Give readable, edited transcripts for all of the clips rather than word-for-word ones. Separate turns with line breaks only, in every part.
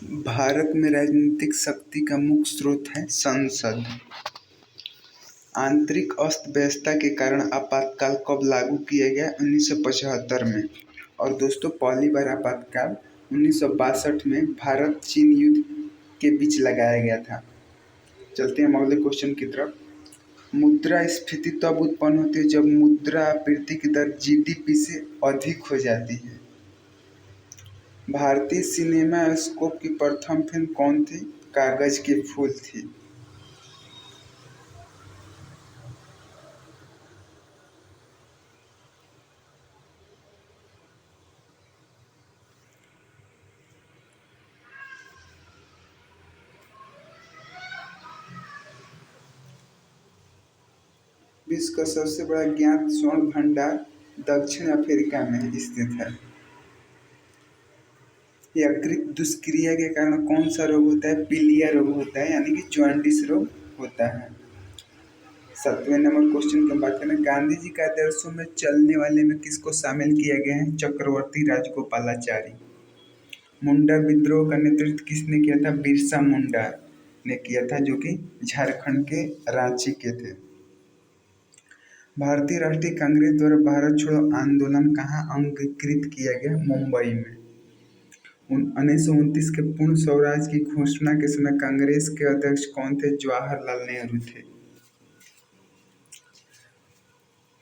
भारत में राजनीतिक शक्ति का मुख्य स्रोत है संसद। आंतरिक अस्त-व्यस्तता के कारण आपातकाल कब लागू किया गया? 1975 में। और दोस्तों, पहली बार आपातकाल 1962 में भारत चीन युद्ध के बीच लगाया गया था। चलते हैं हम अगले क्वेश्चन की तरफ। मुद्रास्फीति तब उत्पन्न होती है जब मुद्रा आपूर्ति की दर जीडीपी से अधिक हो जाती है। भारतीय सिनेमास्कोप की प्रथम फिल्म कौन थी? कागज के फूल थी। विश्व का सबसे बड़ा ज्ञात स्वर्ण भंडार दक्षिण अफ्रीका में स्थित है। यकृत दुष्क्रिया के कारण कौन सा रोग होता है? पीलिया रोग होता है, यानी कि जॉन्डिस रोग होता है। 7वें नंबर क्वेश्चन की बात करें, गांधी जी के आदर्शों में चलने वाले में किसको शामिल किया गया है? चक्रवर्ती राजगोपालाचारी। मुंडा विद्रोह का नेतृत्व किसने किया था? बिरसा मुंडा ने किया था, जो कि झारखंड के रांची के थे। भारतीय राष्ट्रीय कांग्रेस द्वारा भारत छोड़ो आंदोलन कहाँ अंगीकृत किया गया? मुंबई में। 1929 के पूर्ण स्वराज की घोषणा के समय कांग्रेस के अध्यक्ष कौन थे? जवाहरलाल नेहरू थे।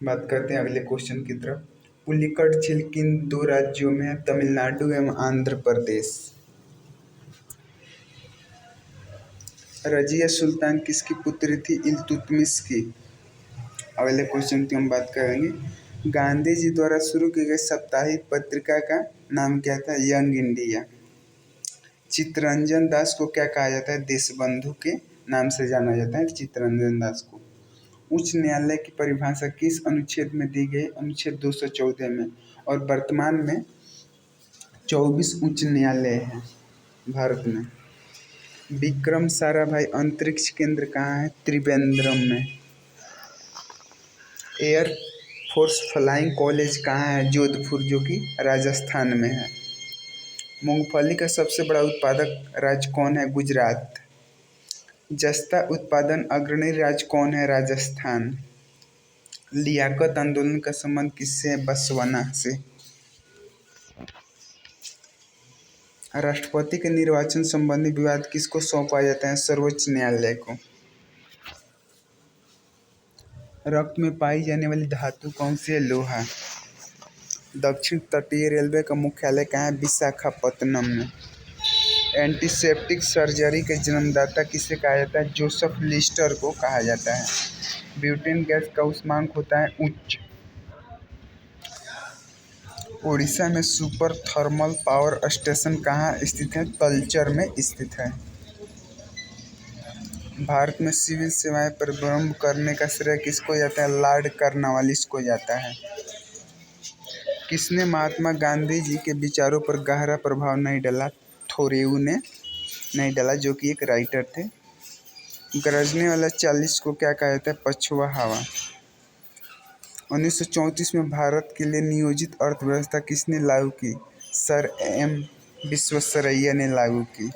बात करते हैं अगले क्वेश्चन की तरफ। पुलिकट झील किन दो राज्यों में है? तमिलनाडु एवं आंध्र प्रदेश। रजिया सुल्तान किसकी पुत्री थी? इल्तुतमिश की। अगले क्वेश्चन की हम बात करेंगे। गांधी जी द्वारा शुरू की गई साप्ताहिक पत्रिका का नाम क्या था? Young India. चित्तरंजन दास को क्या कहा जाता है? देशबंधु के नाम से जाना जाता है चित्तरंजन दास को। उच्च न्यायालय की परिभाषा किस अनुच्छेद में दी गई? अनुच्छेद 214 में। और वर्तमान में 24 उच्च न्यायालय हैं भारत में। विक्रम साराभाई अंतरिक्ष केंद्र कहाँ है? त्रिवेंद्रम में। एयर फोर्स फ्लाइंग कॉलेज कहाँ है? जोधपुर, जो कि राजस्थान में है। मूंगफली का सबसे बड़ा उत्पादक राज्य कौन है? गुजरात। जस्ता उत्पादन अग्रणी राज्य कौन है? राजस्थान। लियाकत आंदोलन का संबंध किससे है? बसवना से। राष्ट्रपति के निर्वाचन संबंधी विवाद किसको सौंपा जाता है? सर्वोच्च न्यायालय को। रक्त में पाई जाने वाली धातु कौन सी है? लोहा। दक्षिण तटीय रेलवे का मुख्यालय कहाँ है? विशाखापत्तनम में। एंटीसेप्टिक सर्जरी के जन्मदाता किसे कहा जाता है? जोसेफ लिस्टर को कहा जाता है। ब्यूटेन गैस का उष्मांक होता है उच्च। उड़ीसा में सुपर थर्मल पावर स्टेशन कहाँ स्थित है? तलचर में स्थित है। भारत में सिविल सेवाएं प्रारंभ करने का श्रेय किसको जाता है? लॉर्ड कॉर्नवालिस को जाता है। किसने महात्मा गांधी जी के विचारों पर गहरा प्रभाव नहीं डाला? थोरेउ ने नहीं डाला, जो कि एक राइटर थे। गरजने वाला 40 को क्या कहा जाता है? पछुआ हवा। 1934 में भारत के लिए नियोजित अर्थव्यवस्था किसने लागू की? सर एम विश्वेश्वरैया ने लागू की।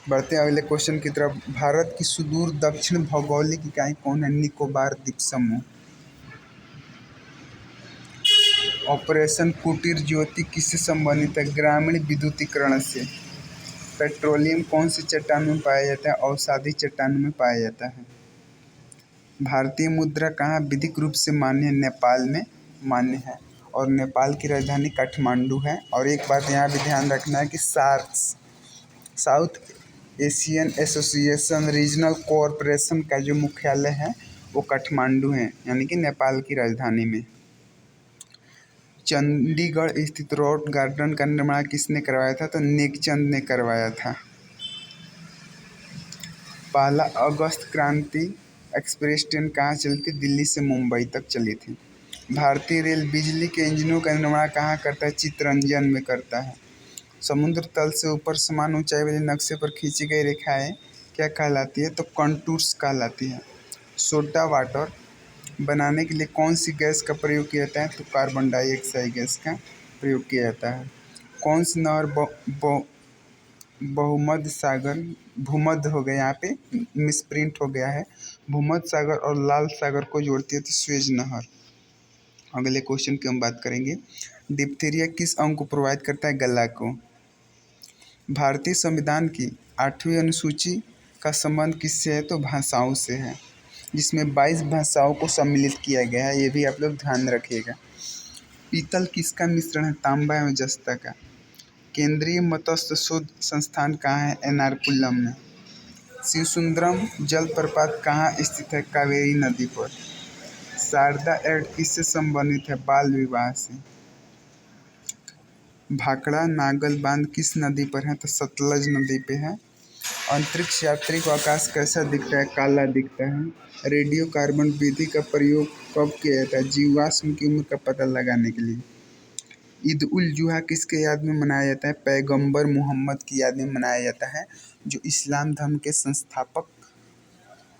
बढ़ते हैं अगले क्वेश्चन की तरफ। भारत की सुदूर दक्षिण भौगोलिक इकाई कौन है? निकोबार द्वीप समूह। ऑपरेशन कुटीर ज्योति किससे संबंधित है? ग्रामीण विद्युतीकरण से। पेट्रोलियम कौन सी चट्टान में पाया जाता है? अवसादी चट्टान में पाया जाता है। भारतीय मुद्रा कहाँ विधिक रूप से मान्य है? नेपाल में मान्य है। और नेपाल की राजधानी काठमांडू है। और एक बात यहाँ भी ध्यान रखना है कि south Asian association regional cooperation का जो मुख्यालय है वो काठमांडू है, यानी कि नेपाल की राजधानी में। चंडीगढ़ स्थित रॉक गार्डन का निर्माण किसने करवाया था? तो नेकचंद ने करवाया था। पहला अगस्त क्रांति एक्सप्रेस ट्रेन कहाँ चली थी? दिल्ली से मुंबई तक चली थी। भारतीय रेल बिजली के इंजनों का निर्माण कहाँ करता है? चित्तरंजन में करता है। समुद्र तल से ऊपर समान ऊंचाई वाले नक्शे पर खींची गई रेखाएं क्या कहलाती है? तो कंटूर्स कहलाती है। सोडा वाटर बनाने के लिए कौन सी गैस का प्रयोग किया जाता है? तो कार्बन डाइऑक्साइड गैस का प्रयोग किया जाता है। कौन सी नहर भूमध्य सागर, भूमध्य हो गया यहाँ पे, मिसप्रिंट हो गया है, भूमध्य सागर और लाल सागर को जोड़ती है तो स्वेज नहर। अगले क्वेश्चन की हम बात करेंगे। डिप्थीरिया किस अंग को प्रभावित करता है? गला को। भारतीय संविधान की 8वीं अनुसूची का संबंध किससे है? तो भाषाओं से है, जिसमें 22 भाषाओं को सम्मिलित किया गया है, ये भी आप लोग ध्यान रखिएगा। पीतल किसका मिश्रण है? तांबा एवं जस्ता का। केंद्रीय मत्स्य शोध संस्थान कहाँ है? एर्नाकुलम में। शिवसुंदरम जलप्रपात कहाँ स्थित है? कावेरी नदी पर। शारदा एक्ट किससे संबंधित है? बाल विवाह से। भाखड़ा नागल बांध किस नदी पर है? तो सतलज नदी पे है। अंतरिक्ष यात्री को आकाश कैसा दिखता है? काला दिखता है। रेडियो कार्बन विधि का प्रयोग कब किया जाता है? जीवाश्म की उम्र का पता लगाने के लिए। ईद उल जुहा किसके याद में मनाया जाता है? पैगंबर मोहम्मद की याद में मनाया जाता है, जो इस्लाम धर्म के संस्थापक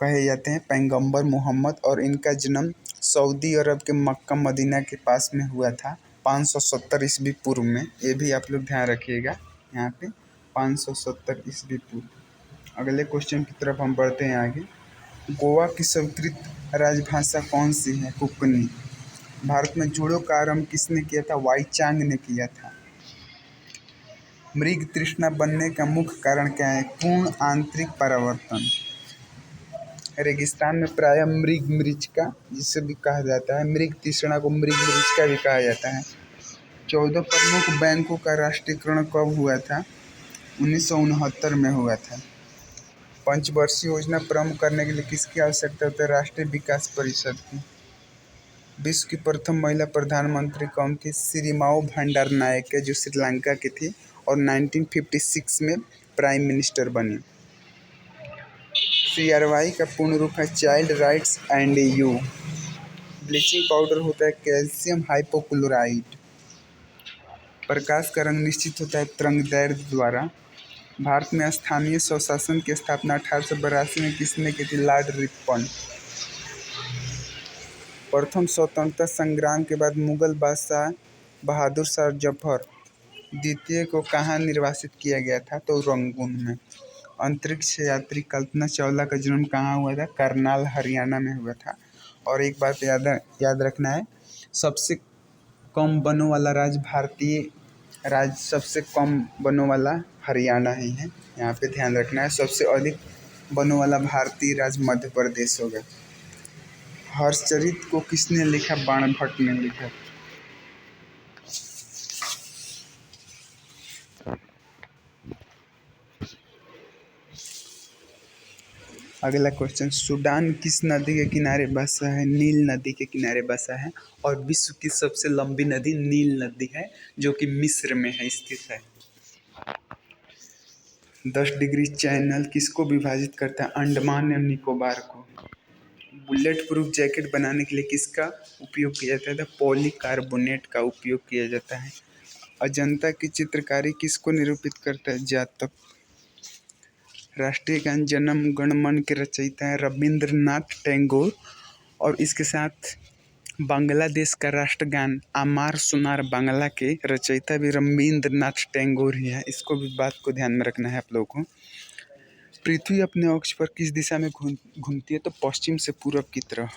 कहे जाते हैं, पैगंबर मोहम्मद। और इनका जन्म सऊदी अरब के मक्का मदीना के पास में हुआ था 570 ईस्वी पूर्व में। ये भी आप लोग ध्यान रखिएगा, यहाँ पे 570 ईस्वी पूर्व। अगले क्वेश्चन की तरफ हम बढ़ते हैं आगे। गोवा की स्वीकृत राजभाषा कौन सी है? कोंकणी। भारत में जूडो का आरंभ किसने किया था? वाई चांग ने किया था। मृग तृष्णा बनने का मुख्य कारण क्या है? पूर्ण आंतरिक परावर्तन। रेगिस्तान में प्रायः मृग मरीचिका जिसे भी कहा जाता है, मृग तृष्णा को मृग मरीचिका भी कहा जाता है। 14 प्रमुख बैंकों का राष्ट्रीयकरण कब हुआ था? 1969 में हुआ था। पंचवर्षीय योजना प्रारंभ करने के लिए किसकी आवश्यकता होती है? राष्ट्रीय विकास परिषद की। विश्व की प्रथम महिला प्रधानमंत्री कौन थी? सिरिमाओ भंडारनायके, जो श्रीलंका की थी और 1956 में प्राइम मिनिस्टर बनी। CRY का पूर्ण रूप है child rights and you. Bleaching powder होता है कैल्शियम हाइपोक्लोराइड। प्रकाश का रंग निश्चित होता है तरंगदैर्घ्य द्वारा। भारत में स्थानीय स्वशासन की स्थापना 1882 में किसने की थी? Lord Ripon. प्रथम स्वतंत्रता संग्राम के बाद मुगल बादशाह बहादुर शाह जफर द्वितीय को कहाँ निर्वासित किया गया था? तो रंगून में। अंतरिक्ष यात्री कल्पना चावला का जन्म कहाँ हुआ था? करनाल हरियाणा में हुआ था। और एक बात याद रखना है, सबसे कम वनों वाला राज्य सबसे कम वनों वाला हरियाणा ही है, यहाँ पे ध्यान रखना है। सबसे अधिक वनों वाला भारतीय राज्य मध्य प्रदेश होगा। हर्षचरित को किसने लिखा? बाणभट्ट ने लिखा। अगला क्वेश्चन, सूडान किस नदी के किनारे बसा है? नील नदी के किनारे बसा है। और विश्व की सबसे लंबी नदी नील नदी है, जो कि मिस्र में है स्थित है। 10 डिग्री चैनल किसको विभाजित करता है? अंडमान एवं निकोबार को। बुलेट प्रूफ जैकेट बनाने के लिए किसका उपयोग किया जाता है? तो पॉलीकार्बोनेट का उपयोग किया जाता है। अजंता की चित्रकारी किसको निरूपित करता है? जातक। राष्ट्रीय गान जनम गण मन के रचयिता है रविंद्रनाथ टैगोर। और इसके साथ बांग्लादेश का राष्ट्रगान आमार सुनार बांग्ला के रचयिता भी रविंद्रनाथ टैगोर ही है। इसको भी बात को ध्यान में रखना है आप लोगों को। पृथ्वी अपने अक्ष पर किस दिशा में घूमती है? तो पश्चिम से पूरब की तरफ।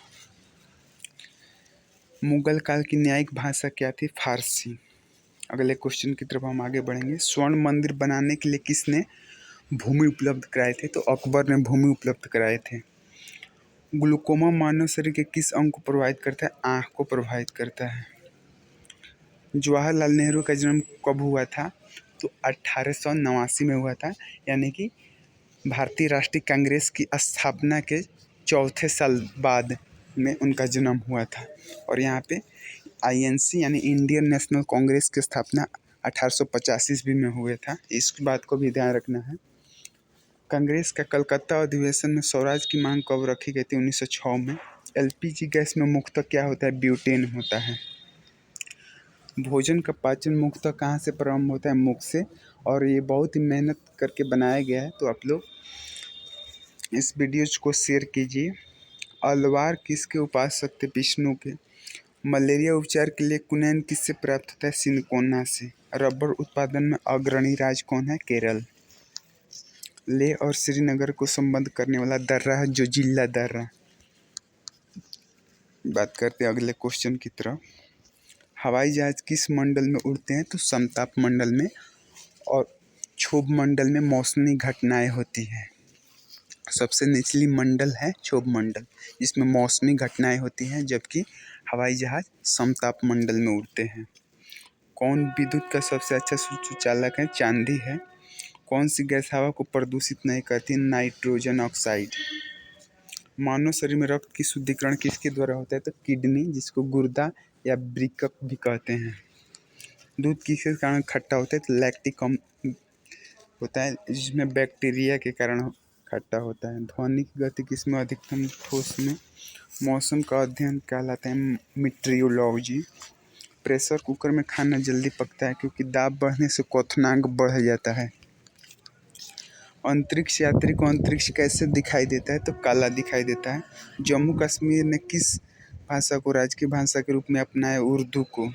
मुगल काल की न्यायिक भाषा क्या थी? फारसी। अगले क्वेश्चन की तरफ हम आगे बढ़ेंगे। स्वर्ण मंदिर बनाने के लिए किसने भूमि उपलब्ध कराए थे? तो अकबर ने भूमि उपलब्ध कराए थे। ग्लूकोमा मानव शरीर के किस अंग को प्रभावित करता है? आँख को प्रभावित करता है। जवाहरलाल नेहरू का जन्म कब हुआ था? तो 1889 में हुआ था, यानी कि भारतीय राष्ट्रीय कांग्रेस की स्थापना के चौथे साल बाद में उनका जन्म हुआ था। और यहाँ पे INC यानी इंडियन नेशनल कांग्रेस की स्थापना 1885 ईस्वी में हुआ था। इस बात को भी ध्यान रखना है। कांग्रेस का कलकत्ता अधिवेशन में स्वराज की मांग कब रखी गई थी? 1906 में। LPG गैस में मुख्यतः क्या होता है? ब्यूटेन होता है। भोजन का पाचन मुख्यतः कहाँ से प्रारंभ होता है? मुख से। और ये बहुत ही मेहनत करके बनाया गया है, तो आप लोग इस वीडियो को शेयर कीजिए। अलवार किसके उपासक थे? विष्णु के। मलेरिया उपचार के लिए कुनैन किससे प्राप्त होता है? सिनकोना से। रबर उत्पादन में अग्रणी राज्य कौन है? केरल। लेह और श्रीनगर को संबद्ध करने वाला दर्रा है जोजिला दर्रा। बात करते हैं अगले क्वेश्चन की तरफ। हवाई जहाज किस मंडल में उड़ते हैं? तो समताप मंडल में। और क्षोभ मंडल में मौसमी घटनाएं होती हैं। सबसे निचली मंडल है क्षोभ मंडल, जिसमें मौसमी घटनाएं होती हैं, जबकि हवाई जहाज समताप मंडल में उड़ते हैं। कौन विद्युत का सबसे अच्छा सुचालक है? चांदी है। कौन सी गैस हवा को प्रदूषित नहीं करती? Nitrogen oxide. मानव शरीर में रक्त की शुद्धिकरण किसके द्वारा होता है? तो किडनी, जिसको गुर्दा या वृक्क भी कहते हैं। दूध किसके कारण खट्टा होता है? तो लैक्टिक होता है, जिसमें बैक्टीरिया के कारण खट्टा होता है। ध्वनि की गति किसमें अधिकतम? ठोस में। मौसम का अध्ययन कहलाता है मीटरियोलॉजी। प्रेशर कुकर में खाना जल्दी पकता है क्योंकि दाब बढ़ने से क्वथनांक बढ़ जाता है। अंतरिक्ष यात्री को अंतरिक्ष कैसे दिखाई देता है? तो काला दिखाई देता है। जम्मू कश्मीर ने किस भाषा को राजकीय भाषा के रूप में अपनाया? उर्दू को।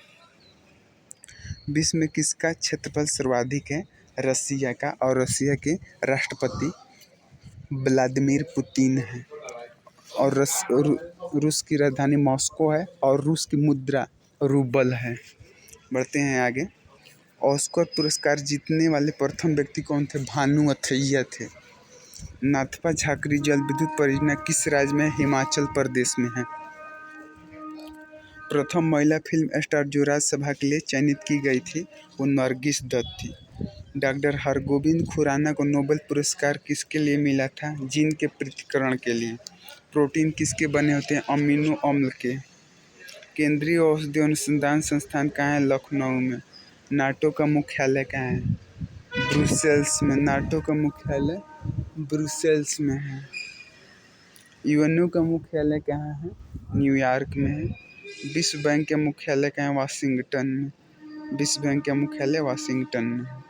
विश्व में किसका क्षेत्रफल सर्वाधिक है? रसिया का। और रसिया के राष्ट्रपति व्लादिमीर पुतिन है। और रूस की राजधानी मॉस्को है। और रूस की मुद्रा रूबल है। बढ़ते हैं आगे। ऑस्कर पुरस्कार जीतने वाले प्रथम व्यक्ति कौन थे? भानु अथैया थे। नाथपा झाकरी जल विद्युत परियोजना किस राज्य में? हिमाचल प्रदेश में है। प्रथम महिला फिल्म स्टार जो राज्यसभा के लिए चयनित की गई थी, वो नरगिस दत्त थी। डॉक्टर हरगोविंद खुराना को नोबेल पुरस्कार किसके लिए मिला था? जीन के पृथक्करण के लिए। प्रोटीन किसके बने होते हैं? अमीनो अम्ल के। केंद्रीय औषधि अनुसंधान संस्थान कहाँ है? लखनऊ में। नाटो का मुख्यालय कहाँ है? ब्रुसेल्स में। नाटो का मुख्यालय ब्रुसेल्स में है। यूएनओ का मुख्यालय कहाँ है? न्यूयॉर्क में है। विश्व बैंक के मुख्यालय कहाँ है? वाशिंगटन में। विश्व बैंक का मुख्यालय वाशिंगटन में है।